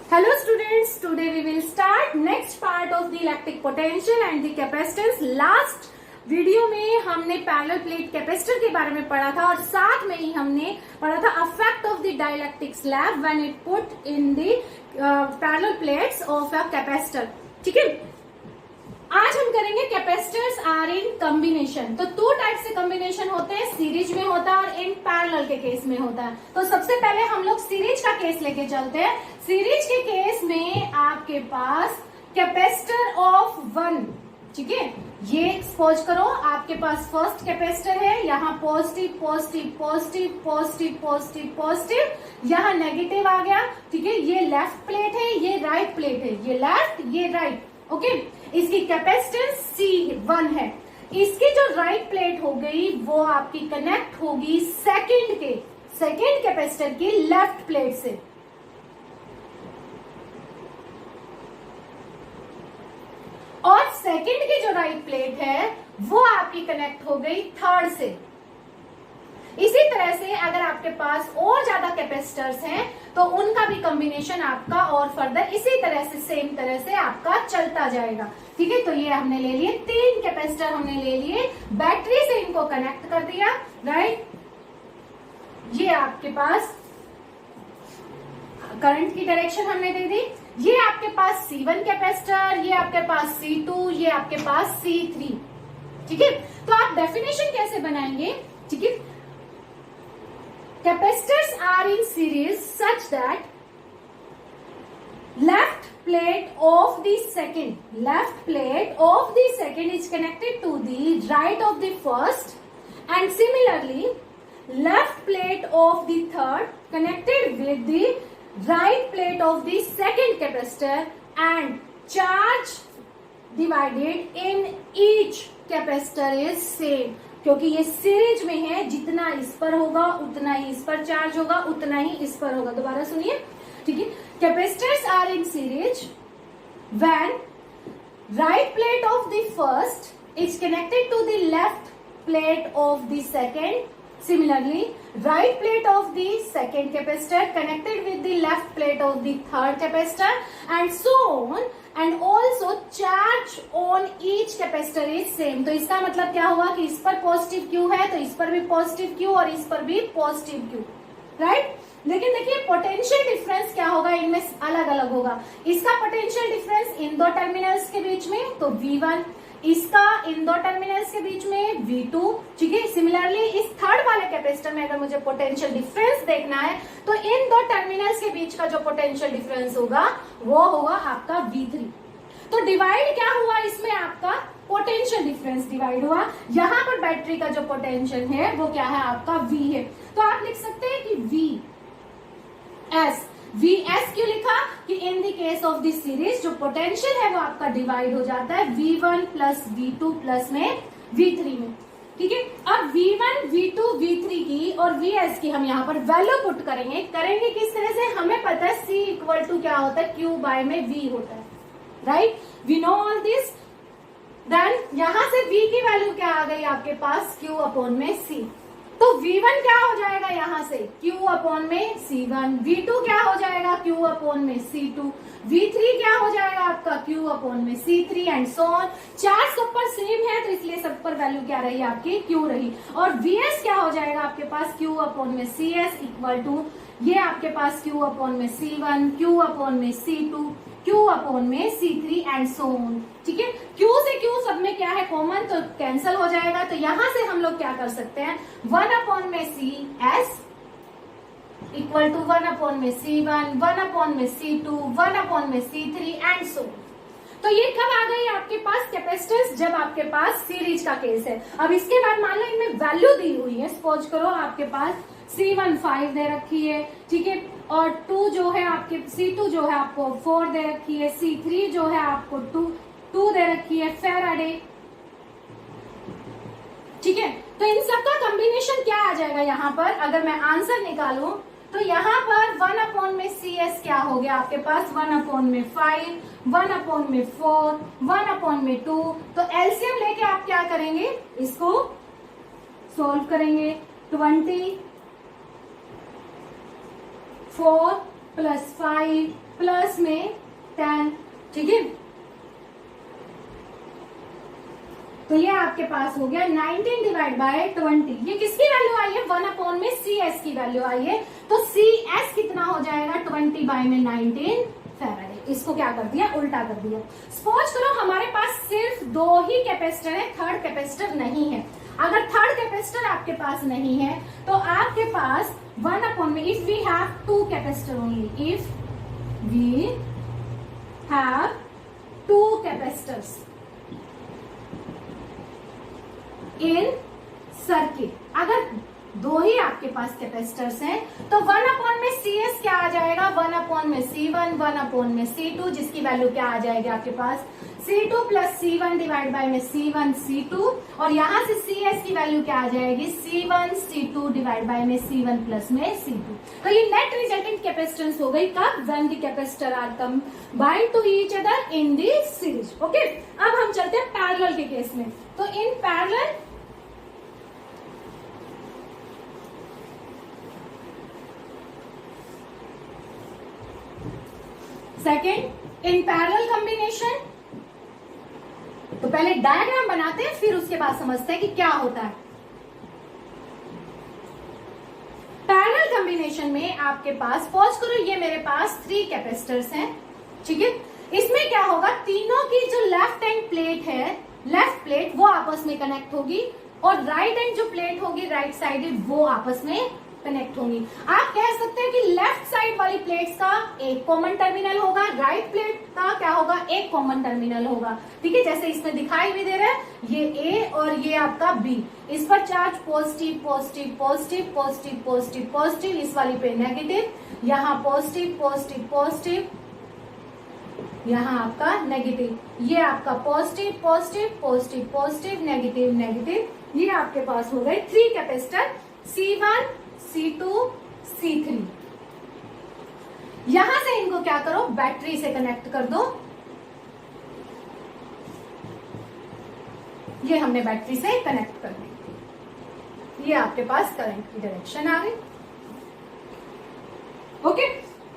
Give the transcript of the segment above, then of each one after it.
Hello students, today we will start next part of the electric potential and the capacitance. Last video में हमने parallel plate capacitor के बारे में पढ़ा था और साथ में ही हमने पढ़ा था affect of the dielectric slab when it put in the parallel plates of a capacitor. ठीक है, आज हम करेंगे कैपेसिटर्स आर इन कॉम्बिनेशन। तो दो टाइप से कॉम्बिनेशन होते हैं, सीरीज में होता है और इन पैरेलल के केस में होता है। तो सबसे पहले हम लोग सीरीज का केस लेके चलते हैं। सीरीज के केस में आपके पास कैपेसिटर ऑफ 1, ठीक है, ये सपोज करो आपके पास फर्स्ट कैपेसिटर है, यहाँ positive positive positive positive positive positive, यहाँ नेगेटिव आ गया। ठीक है, ये लेफ्ट प्लेट है, ये राइट प्लेट है, ये लेफ्ट ये राइट। ओके, इसकी कैपेसिटेंस C1 है। इसकी जो राइट प्लेट हो गई वो आपकी कनेक्ट होगी सेकंड कैपेसिटर की लेफ्ट प्लेट से। और सेकंड की जो राइट प्लेट है वो आपकी कनेक्ट हो गई थर्ड से। इसी तरह से अगर आपके पास और ज्यादा कैपेसिटर्स हैं तो उनका भी कॉम्बिनेशन आपका और फर्दर इसी तरह से सेम तरह से आपका चलता जाएगा। ठीक है, तो ये हमने ले लिए 3 कैपेसिटर, हमने ले लिए, बैटरी से इनको कनेक्ट कर दिया, राइट। ये आपके पास करंट की डायरेक्शन हमने दे दी। ये आपके पास C1 कैपेसिटर, ये आपके पास C2, ये आपके पास C3। ठीक है, तो आप डेफिनेशन कैसे बनाएंगे? ठीक है, capacitors are in series such that left plate of the second is connected to the right of the first, and similarly left plate of the third connected with the right plate of the second capacitor, and charge divided in each capacitor is same। क्योंकि ये series में है, जितना इस पर होगा उतना ही इस पर चार्ज होगा, उतना ही इस पर होगा। दोबारा सुनिए, ठीक है, capacitors are in series when right plate of the first is connected to the left plate of the second, similarly right plate of the second capacitor connected with the left plate of the third capacitor, and so on, and also charge on each capacitor is same। तो इसका मतलब क्या हुआ कि इस पर positive Q है तो इस पर भी पॉजिटिव क्यू और इस पर भी पॉजिटिव क्यू, राइट। लेकिन देखिए पोटेंशियल डिफरेंस क्या होगा, इनमें अलग अलग होगा। इसका पोटेंशियल डिफरेंस इन दो टर्मिनल्स के बीच में तो V1, इसका इन दो टर्मिनल्स के बीच में V2। ठीक है, सिमिलरली इस थर्ड वाले कैपेसिटर में अगर मुझे पोटेंशियल डिफरेंस देखना है तो इन दो टर्मिनल्स के बीच का जो पोटेंशियल डिफरेंस होगा वो होगा आपका V3। तो डिवाइड क्या हुआ, इसमें आपका पोटेंशियल डिफरेंस डिवाइड हुआ। यहाँ पर बैटरी का जो पोटेंशियल है वो क्या है, आपका V है। तो आप लिख सकते हैं कि VS क्यों लिखा कि in the case of this series जो पोटेंशियल है वो आपका डिवाइड हो जाता है V1 प्लस V2 प्लस में V3 में। ठीक है, अब V1, V2, V3 की और VS की हम यहाँ पर वैल्यू पुट करेंगे किस तरह से, हमें पता है C इक्वल टू क्या होता है, Q बाय में V होता है, right. We know all this. Then यहां से V की वैल्यू क्या आ गई आपके पास, Q अपॉन में C। तो V1 क्या हो जाएगा यहाँ से, Q अपॉन में C1, V2 क्या हो जाएगा, Q अपॉन में C2, V3 क्या हो जाएगा आपका Q अपॉन में C3 and so on. Charge सब पर सेम है तो इसलिए सब पर वैल्यू क्या रही आपकी, Q रही। और VS क्या हो जाएगा आपके पास, Q अपॉन में CS इक्वल टू ये आपके पास Q अपॉन में C1, Q अपॉन में C2, Q अपॉन में C3 एंड सो ऑन। ठीक है, Q से Q सब में क्या है कॉमन, तो कैंसिल हो जाएगा। तो यहां से हम लोग क्या कर सकते हैं, 1 अपॉन में CS इक्वल टू 1 अपॉन में C1, 1 अपॉन में C2, 1 अपॉन में C3 एंड सो। तो ये कब आ गई आपके पास कैपेसिटेंस, जब आपके पास सीरीज का केस है। अब इसके बाद मान लो इनमें वैल्यू दी हुई है, सपोज करो आपके पास C1 5 दे रखी है, ठीक है, और 2 जो है आपके C2 जो है आपको 4 दे रखी है, C3 जो है आपको 2 दे रखी है फैराडे। ठीक है, तो इन सबका कॉम्बिनेशन क्या आ जाएगा यहाँ पर, अगर मैं आंसर निकालूं तो यहाँ पर 1 अपॉन में CS क्या हो गया आपके पास, 1 अपॉन में 5, 1 अपॉन में 4, 1 अपॉन में 2। तो एलसीएम लेके आप क्या करेंगे, इसको सोल्व करेंगे। 20, 4 प्लस 5 प्लस में 10, ठीक है। तो ये आपके पास हो गया 19 डिवाइड बाय 20। ये किसकी वैल्यू आई है? 1 में सी एस की वैल्यू आई है। तो सी एस कितना हो जाएगा? 20 बाय में 19 फैराडे। इसको क्या कर दिया? उल्टा कर दिया। सपोज करो हमारे पास सिर्फ 2 ही कैपेसिटर है, थर्ड कैपेसिटर नहीं है। अगर थर्ड कैपेसिटर आपके पास नहीं है तो आपके पास 1 में, if we have 2 capacitor only, if we have 2 capacitors in circuit, अगर 2 ही आपके पास कैपेसिटर्स हैं तो 1 में सी एस क्या आ जाएगा? 1 में C1, 1 में C2, जिसकी वैल्यू क्या आ जाएगी आपके पास? C2 plus C1 divide by में C1 C2, और यहां से CS की वैल्यू क्या आ जाएगी? C1 C2 डिवाइड बाय में C1 प्लस में C2। तो ये नेट रिजल्टेंट कैपेसिटेंस हो गई कब? When the capacitor are combined to each other in the series. Okay, अब हम चलते हैं पैरेलल के केस में। तो in parallel second, in parallel combination, तो पहले डायग्राम बनाते हैं फिर उसके बाद समझते हैं कि क्या होता है। पैरेलल कॉम्बिनेशन में आपके पास, सपोज करो ये मेरे पास 3 कैपेसिटर्स हैं, ठीक है। इसमें क्या होगा? तीनों की जो लेफ्ट हैंड प्लेट है, लेफ्ट प्लेट वो आपस में कनेक्ट होगी, और राइट हैंड जो प्लेट होगी, राइट साइडेड, वो आपस में कनेक्ट होंगी। आप कह सकते हैं कि लेफ्ट साइड वाली प्लेट्स का एक कॉमन टर्मिनल होगा, राइट प्लेट का क्या होगा? एक कॉमन टर्मिनल होगा, ठीक है। जैसे इसमें दिखाई भी दे रहा है, ये ए और ये आपका बी, इस पर charge positive positive positive positive positive positive, इस वाली पे नेगेटिव, यहाँ पॉजिटिव पॉजिटिव पॉजिटिव, यहाँ आपका नेगेटिव, ये आपका positive positive positive positive negative negative. ये आपके पास हो गए 3 कैपेसिटर, C1 C2 C3। यहां से इनको क्या करो? बैटरी से कनेक्ट कर दो। ये हमने बैटरी से कनेक्ट कर दी। ये आपके पास करंट की डायरेक्शन आ गई। ओके,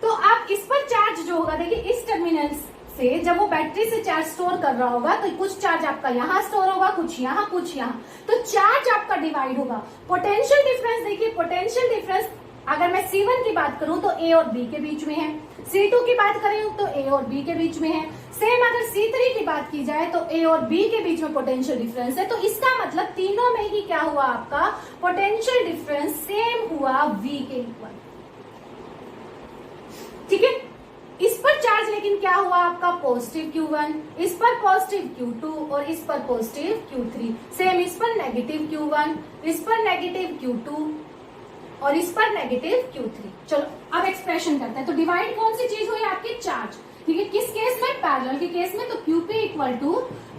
तो आप इस पर चार्ज जो होगा, देखिए इस टर्मिनल से जब वो बैटरी से चार्ज स्टोर कर रहा होगा तो कुछ चार्ज आपका यहाँ स्टोर होगा, कुछ यहाँ कुछ यहाँ, तो चार्ज आपका डिवाइड होगा। पोटेंशियल डिफरेंस देखिए, पोटेंशियल डिफरेंस अगर मैं C1 की बात करूं तो A और B के बीच में है, C2 की बात करें तो A और B के बीच में है, सेम अगर C3 की बात की जाए तो A और B के बीच में पोटेंशियल डिफरेंस है। तो इसका मतलब तीनों में ही क्या हुआ? आपका पोटेंशियल डिफरेंस सेम हुआ V के इक्वल, ठीक है। इस पर चार्ज लेकिन क्या हुआ आपका? पॉजिटिव Q1, इस पर पॉजिटिव Q2 और इस पर पॉजिटिव Q3, सेम इस पर नेगेटिव Q1, इस पर नेगेटिव Q2 और इस पर नेगेटिव Q3। चलो अब एक्सप्रेशन करते हैं। तो डिवाइड कौन सी चीज हुई? आपकी चार्ज, ठीक है। किस केस में? पैरेलल के केस में। तो QP equal to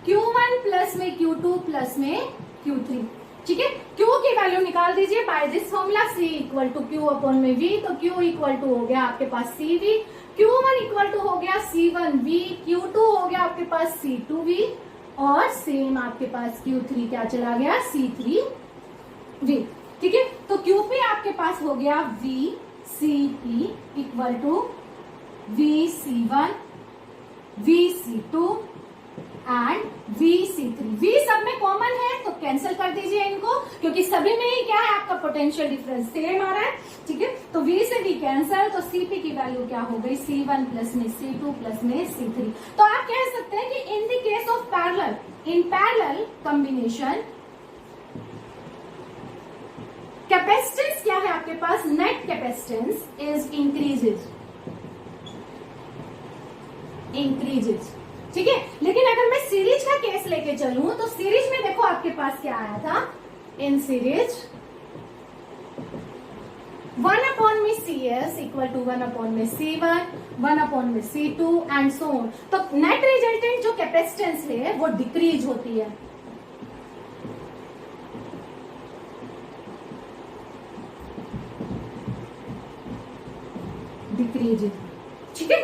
Q1 plus में Q2 प्लस में Q3, ठीक है। Q की वैल्यू निकाल दीजिए by this formula, C equal to Q upon में V। तो Q इक्वल टू हो गया आपके पास CV, Q1 इक्वल टू हो गया C1V, Q2 हो गया आपके पास C2V, और सेम आपके पास Q3 क्या चला गया? C3V, ठीक है। तो QP आपके पास हो गया VCP equal to VC1 VC2 and VC3। V सब में कॉमन है तो कैंसिल कर दीजिए इनको, क्योंकि सभी में ही क्या है? आपका पोटेंशियल डिफरेंस सेम आ रहा है, ठीक है। तो V से V कैंसिल, तो CP की वैल्यू क्या हो गई? C1 प्लस में C2 प्लस में C3। तो आप कह सकते हैं कि in the case of parallel, in parallel combination, capacitance क्या है आपके पास? नेट कैपेसिटेंस इज इंक्रीजेज, ठीक है। लेकिन अगर मैं सीरीज का केस लेके चलूं तो सीरीज में देखो आपके पास क्या आया था? इन सीरीज 1 अपॉन में CS इक्वल टू 1 अपॉन में C1, 1 अपॉन में C2 एंड सो ऑन। तो नेट रिजल्टेंट जो कैपेसिटेंस है वो डिक्रीज होती है, डिक्रीज, ठीक है।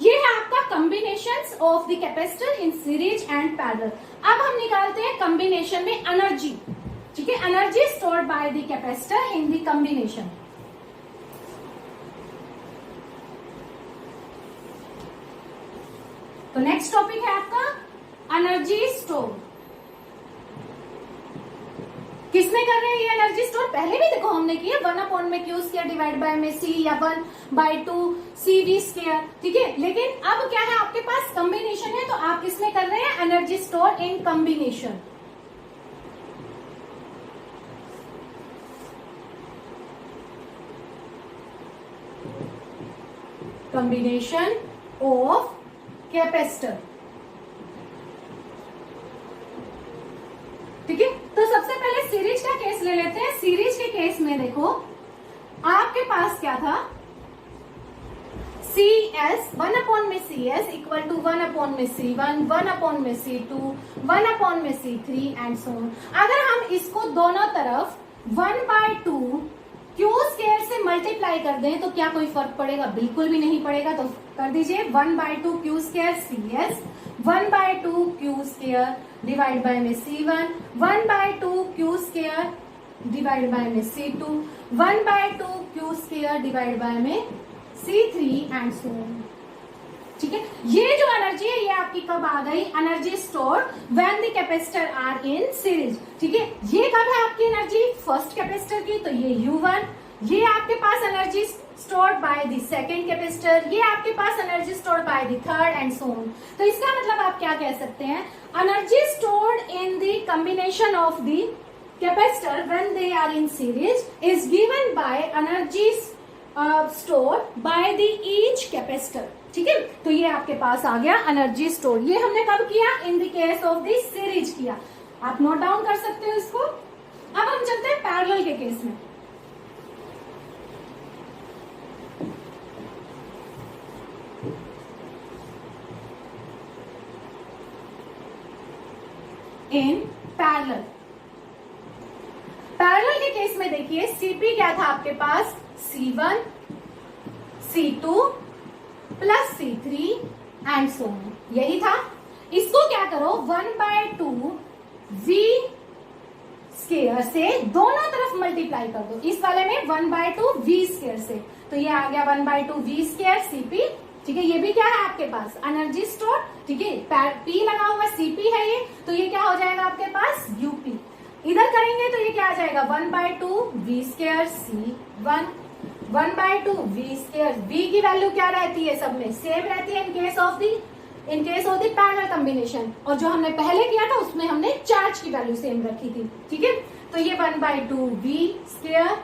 ये है आपका combinations of the capacitor in series and parallel. अब हम निकालते हैं कॉम्बिनेशन में एनर्जी, ठीक है। Energy stored by the capacitor in the combination. तो नेक्स्ट टॉपिक है आपका एनर्जी स्टोर। किसमें कर रहे हैं ये एनर्जी स्टोर? पहले भी देखो हमने किया 1 में क्यू स्क्वायर डिवाइड बाय में सी या 1/2 सी वी स्क्वायर, ठीक है। लेकिन अब क्या है आपके पास कॉम्बिनेशन है, तो आप किसमें कर रहे हैं? Energy store in combination. Combination of capacitor, ठीक है। तो सबसे पहले सीरीज का केस ले लेते हैं। सीरीज के केस में देखो आपके पास क्या था? CS 1 में CS इक्वल टू 1 में C1, 1 में C2, 1 में C3 एंड सो ऑन। अगर हम इसको दोनों तरफ 1/2 क्यू स्क्वायर से मल्टीप्लाई कर दें तो क्या कोई फर्क पड़ेगा? बिल्कुल भी नहीं पड़ेगा। तो कर दीजिए 1/2 Q square CS, 1/2 Q square divide by में C1, 1/2 Q square divide by में C2, 1/2 Q square divide by में C3 एंड सो ऑन, ठीक है। ये जो एनर्जी है ये आपकी कब आ गई? Energy store when the capacitor are in series, ठीक है। ये कब है आपकी एनर्जी? फर्स्ट कैपेसिटर की, तो ये U1। ये आपके पास energy stored by the second capacitor, ये आपके पास energy stored by the third and so on. तो इसका मतलब आप क्या कह सकते हैं? Energy stored in the combination of the capacitor when they are in series is given by energy store by the each capacitor, ठीक है। तो ये आपके पास आ गया एनर्जी स्टोर। ये हमने कब किया? In the case of the series किया। आप नोट डाउन कर सकते हो इसको। अब हम चलते हैं पैरेलल के केस में। इन पैरेलल, पैरेलल के केस में देखिए सीपी क्या था आपके पास? C1, C2 plus C3 and so on, यही था। इसको क्या करो? 1/2 V स्क्वायर से दोनों तरफ मल्टीप्लाई कर दो। इस वाले में 1/2 V स्क्वायर से, तो ये आ गया 1/2 V स्क्वायर CP, ठीक है। ये भी क्या है आपके पास? एनर्जी स्टोर, ठीक है। P लगा हुआ CP है ये, तो ये क्या हो जाएगा आपके पास? UP। इधर करेंगे तो ये क्या आ जाएगा? 1/2 V square C1, 1/2 V square. V की वैल्यू क्या रहती है? सब में सेम रहती है in case of the parallel combination. और जो हमने पहले किया था उसमें हमने चार्ज की वैल्यू सेम रखी थी, ठीक है। तो ये 1/2 V square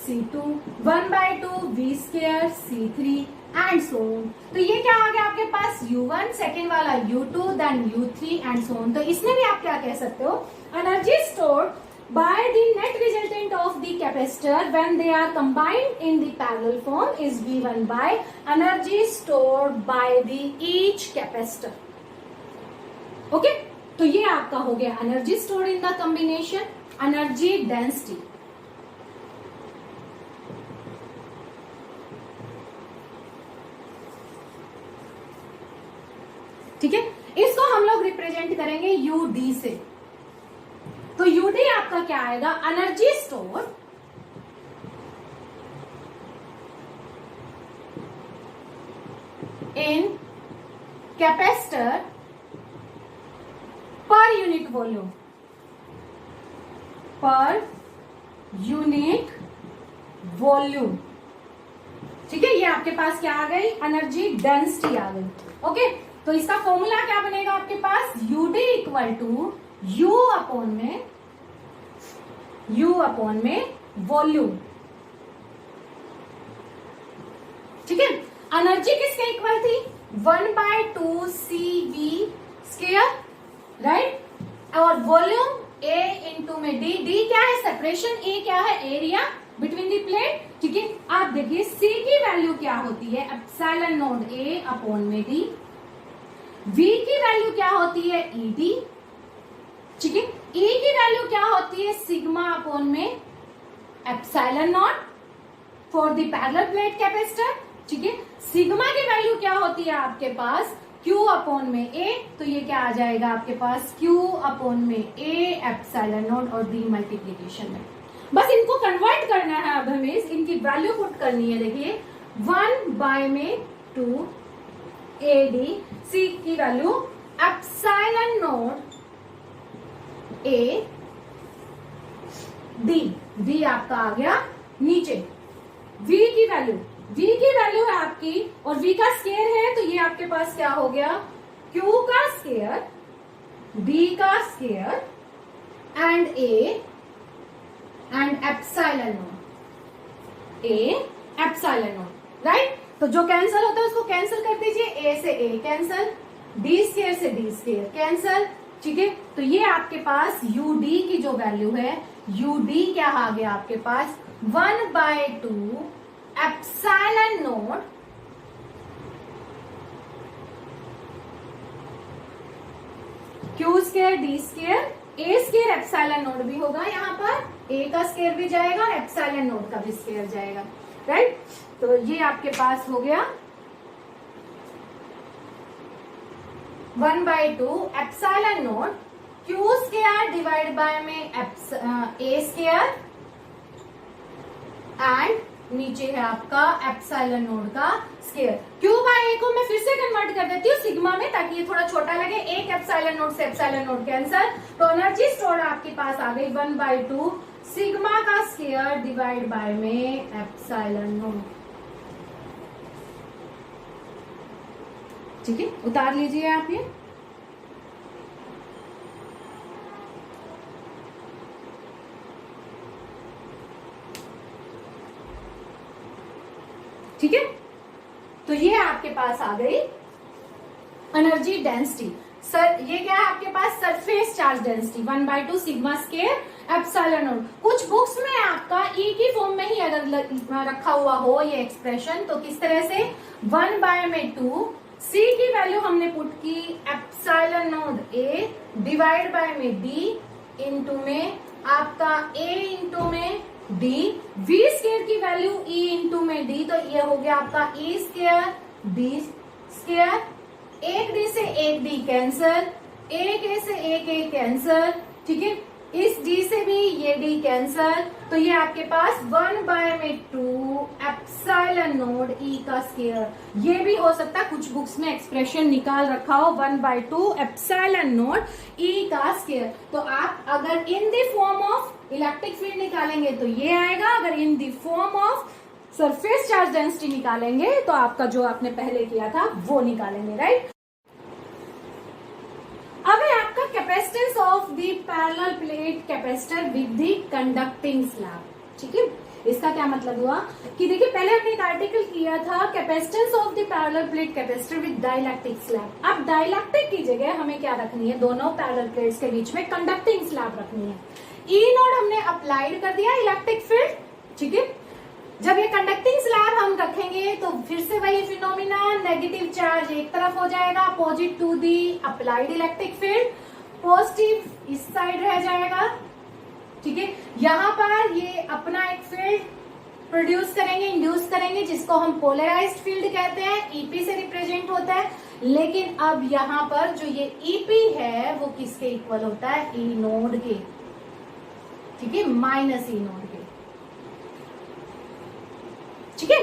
C2, 1/2 V square C3 and so on. तो ये क्या आ गया आपके पास? U1, सेकेंड वाला U2, then U3 and so on. तो इसमें भी आप क्या कह सकते हो? Energy stored by the net resultant of the capacitor when they are combined in the parallel form is given by energy stored by the each capacitor. Okay? तो ये आपका हो गया energy stored in the combination, energy density. ठीक है, इसको हम लोग रिप्रेजेंट करेंगे UD से। तो यूडी आपका क्या आएगा? Energy store in capacitor per unit volume, per unit volume, ठीक है। ये आपके पास क्या आ गई? एनर्जी डेंसिटी आ गई। ओके, तो इसका फॉर्मूला क्या बनेगा आपके पास? UD equal to U upon में वॉल्यूम, ठीक है। एनर्जी किसके इक्वल थी? 1/2 CV स्क्वायर, राइट। और वॉल्यूम A इंटू में D क्या है? सेपरेशन। A क्या है? एरिया बिटवीन द प्लेट, ठीक है। आप देखिए C की वैल्यू क्या होती है? एप्सिलॉन नॉट A अपॉन में D। V की वैल्यू क्या होती है? ED, ठीक है। E की वैल्यू क्या होती है? सिग्मा अपॉन में epsilon not for the parallel plate capacitor, ठीक है। सिग्मा की वैल्यू क्या होती है आपके पास? Q अपॉन में A, तो ये क्या आ जाएगा आपके पास? Q अपॉन में A एप्सिलॉन नॉट और दी मल्टीप्लीकेशन में। बस इनको कन्वर्ट करना है, अब हमें इनकी वैल्यू पुट करनी है। देखिए 1/2 AD सी की value epsilon not A D, D आपका आ गया नीचे। v की वैल्यू है आपकी और v का स्केयर है, तो ये आपके पास क्या हो गया, q का स्केयर, d का square and a and epsilon not, a epsilon not, right. तो जो कैंसिल होता है उसको कैंसिल कर दीजिए, a से a कैंसिल, d स्केयर से d स्केयर कैंसिल, ठीक है। तो ये आपके पास ud की जो वैल्यू है, ud क्या आ गया आपके पास 1/2 epsilon not q square d square a square epsilon not भी होगा, यहाँ पर a का स्केयर भी जाएगा और एप्सिलॉन नॉट का भी स्केयर जाएगा, राइट। तो ये आपके पास हो गया 1/2 epsilon not q square divide by में a स्केयर एंड नीचे है आपका एप्सिलॉन नॉट का स्केयर। q बाय a को मैं फिर से कन्वर्ट कर देती हूँ सिग्मा में, ताकि ये थोड़ा छोटा लगे। एक एप्सिलॉन नॉट से एप्सिलॉन नॉट कैंसर, तो एनर्जी स्टोर आपके पास आ गई 1/2 सिग्मा का स्केयर डिवाइड बाय में एप्सिलॉन नॉट, ठीक है। उतार लीजिए आप ये, ठीक है। तो ये आपके पास आ गई एनर्जी डेंसिटी। सर ये क्या है आपके पास, surface charge density 1/2 sigma square epsilon naught. कुछ बुक्स में आपका ई की फॉर्म में ही अगर रखा हुआ हो ये एक्सप्रेशन, तो किस तरह से 1/2 सी की वैल्यू हमने पुट की epsilon not a divide by में डी इंटू में आपका ए इंटू में डी, वी स्केयर की वैल्यू ई इंटू में डी, तो ये हो गया आपका ई स्केयर डी स्केयर, एक डी से एक डी कैंसर, एक ए से एक ए कैंसर, ठीक है। इस डी से भी ये डी कैंसर, तो ये आपके पास 1/2 एप्सिलॉन नॉट ई का स्केयर। ये भी हो सकता है कुछ बुक्स में एक्सप्रेशन निकाल रखा हो 1/2 एप्सिलॉन नॉट ई का स्केयर। तो आप अगर in the form of electric field निकालेंगे तो ये आएगा, अगर in the form of surface charge density निकालेंगे तो आपका जो आपने पहले किया था वो निकालेंगे, राइट। अब है आपका capacitance of the parallel plate capacitor with the conducting slab, ठीक है। इसका क्या मतलब हुआ कि देखिए पहले हमने एक आर्टिकल किया था capacitance of the parallel plate capacitor with dielectric slab. अब डाइलेक्ट्रिक की जगह हमें क्या रखनी है, दोनों पैरेलल प्लेट्स के बीच में कंडक्टिंग स्लैब रखनी है। ई नोड हमने अप्लाइड कर दिया इलेक्ट्रिक फील्ड, ठीक है। जब ये कंडक्टिंग स्लैब हम रखेंगे तो फिर से वही फिनोमिना, नेगेटिव चार्ज एक तरफ हो जाएगा opposite to the applied electric field, positive इस साइड रह जाएगा, ठीक है। यहाँ पर ये अपना एक फील्ड प्रोड्यूस करेंगे, इंड्यूस करेंगे, जिसको हम पोलराइज्ड फील्ड कहते हैं, ईपी से रिप्रेजेंट होता है। लेकिन अब यहाँ पर जो ये ईपी है वो किसके इक्वल होता है, ई नोड के, ठीक है, माइनस ई नोड के, ठीक है।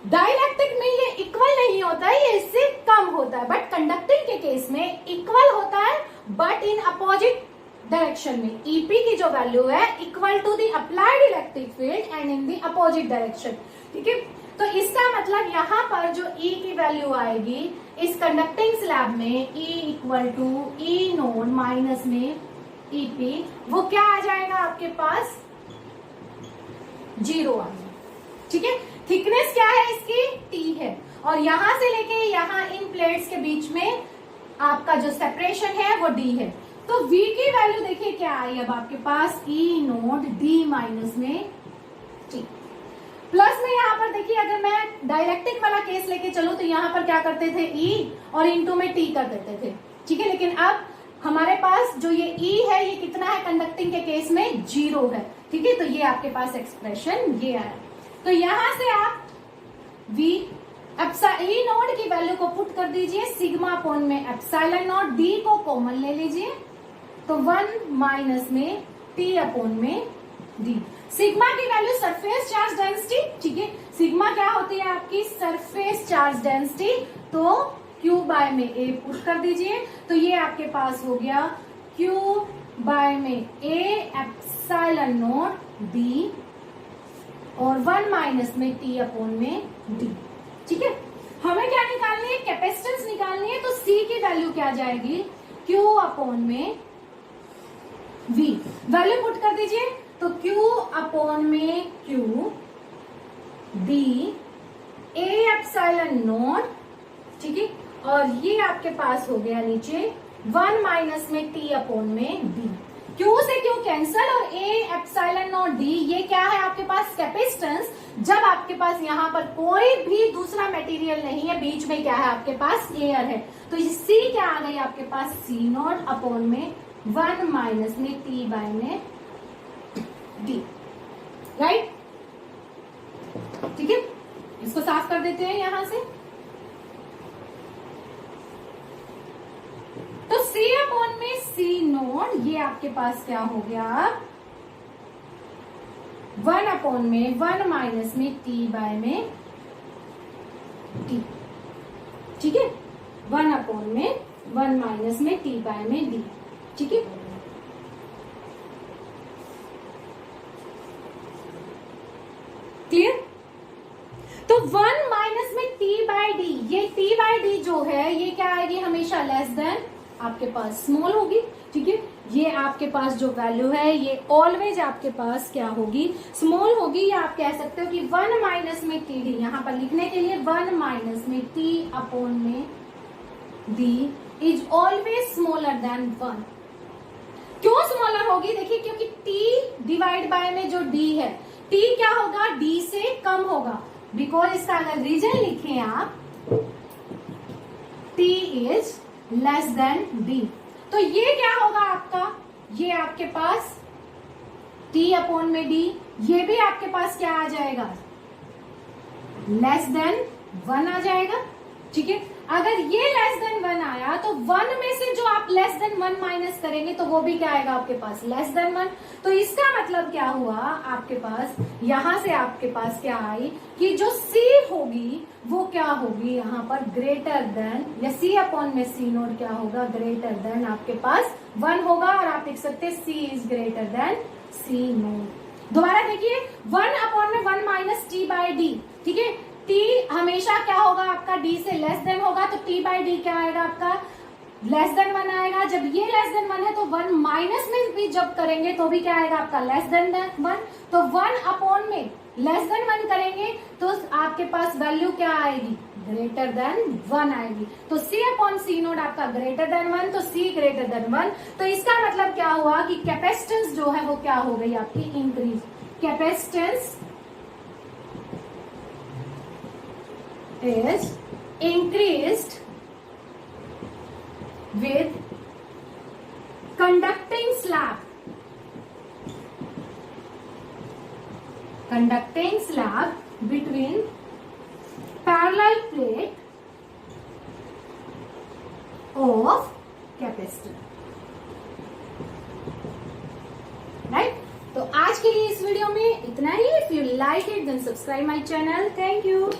डाइलेक्ट्रिक में ये इक्वल नहीं होता है, ये इससे कम होता है, बट कंडक्टिंग के केस में इक्वल होता है बट इन अपोजिट डायरेक्शन में। ईपी की जो वैल्यू है equal to the applied electric field and in the opposite direction, ठीक है। तो इसका मतलब यहाँ पर जो ई की वैल्यू आएगी इस कंडक्टिंग स्लैब में, E equal to E naught minus में ईपी, वो क्या आ जाएगा आपके पास, 0 आ जाएगा, ठीक है। थिकनेस क्या है इसकी, टी है, और यहां से लेके यहां इन प्लेट्स के बीच में आपका जो सेपरेशन है वो डी है। तो V की वैल्यू देखिए क्या आई अब आपके पास, ई नोड डी माइनस में टी, प्लस में यहाँ पर देखिए अगर मैं डाइलेक्ट्रिक वाला केस लेके चलूं तो यहाँ पर क्या करते थे, ई और इंटू में टी कर देते थे, ठीक है। लेकिन अब हमारे पास जो ये ई है ये कितना है कंडक्टिंग के केस में, 0 है, ठीक है। तो ये आपके पास एक्सप्रेशन ये आया। तो यहां से आप V ई नोड की वैल्यू को पुट कर दीजिए सिग्मा अपॉन में एप्सिलॉन नॉट, डी को कॉमन ले लीजिए, तो 1 माइनस में टी अपॉन में डी। सिग्मा की वैल्यू सरफेस चार्ज डेंसिटी, ठीक है। सिग्मा क्या होती है आपकी, सरफेस चार्ज डेंसिटी, तो Q बाय में A पुट कर दीजिए, तो ये आपके पास हो गया Q बाय में A एप्सिलॉन नॉट D और 1 माइनस में T अपॉन में D। ठीक है, हमें क्या निकालनी है, कैपेसिटेंस निकालनी है, तो C की वैल्यू क्या जाएगी, Q अपॉन में V। वैल्यू पुट कर दीजिए, तो Q अपॉन में Q D A epsilon not, ठीक है, और ये आपके पास हो गया नीचे 1 माइनस में T अपॉन में D। Q से Q कैंसल और A एप्सिलॉन नॉट D, ये क्या है आपके पास, कैपेसिटेंस। जब आपके पास यहाँ पर कोई भी दूसरा मटेरियल नहीं है, बीच में क्या है आपके पास, एयर है, तो ये C क्या आ गई आपके पास, C नॉट अपॉन में 1 माइनस में T बाय में D। राइट, ठीक है, इसको साफ कर देते हैं यहां से। तो C अपॉन में C नोट, ये आपके पास क्या हो गया, 1 अपॉन में 1 माइनस में T बाय में D। ठीक है, 1 अपॉन में 1 माइनस में T बाय में D। ठीक है, क्लियर। तो 1 माइनस में T बाय D, ये T बाय D जो है ये क्या आएगी, हमेशा लेस देन आपके पास स्मॉल होगी। ठीक है, ये आपके पास जो वैल्यू है ये ऑलवेज आपके पास क्या होगी, स्मॉल होगी, या आप कह सकते हो कि 1 माइनस में टी डी, यहां पर लिखने के लिए 1 माइनस में T अपॉन में D is always smaller than 1। क्यों स्मॉलर होगी, देखिए क्योंकि T डिवाइड बाय में जो D है, T क्या होगा, D से कम होगा, बिकॉज इसका अगर रीजन लिखें आप, T is less than D, तो ये क्या होगा आपका, ये आपके पास T अपॉन में D, ये भी आपके पास क्या आ जाएगा, लेस देन 1 आ जाएगा। ठीक है, अगर ये लेस देन 1 आया तो 1 में से जो आप लेस देन 1 माइनस करेंगे तो वो भी क्या आएगा आपके पास, लेस देन 1। तो इसका मतलब क्या हुआ आपके पास, यहां से आपके पास क्या आई कि जो C होगी वो क्या होगी यहाँ पर ग्रेटर देन, या C अपॉन में C नोट क्या होगा, ग्रेटर देन आपके पास 1 होगा, और आप लिख सकते हैं C is greater than C note. दोबारा देखिए, 1 अपॉन में 1 माइनस T बाय D। ठीक है, T हमेशा क्या होगा आपका, D से लेस देन होगा, तो T बाय D क्या आएगा आपका, लेस देन 1 आएगा। जब ये लेस देन 1 है तो 1 माइनस में भी जब करेंगे तो भी क्या आएगा आपका, लेस देन 1। तो 1 अपॉन में लेस देन 1 करेंगे तो आपके पास वैल्यू क्या आएगी, ग्रेटर देन 1 आएगी। तो C अपॉन C नोट आपका ग्रेटर देन 1, तो C ग्रेटर देन 1। तो इसका मतलब क्या हुआ कि कैपेसिटेंस जो है वो क्या हो गई आपकी, increase. Capacitance is increased with conducting slab between parallel plate of capacitor। Right, तो आज के लिए इस वीडियो में इतना ही। If you like it then subscribe my channel. Thank you.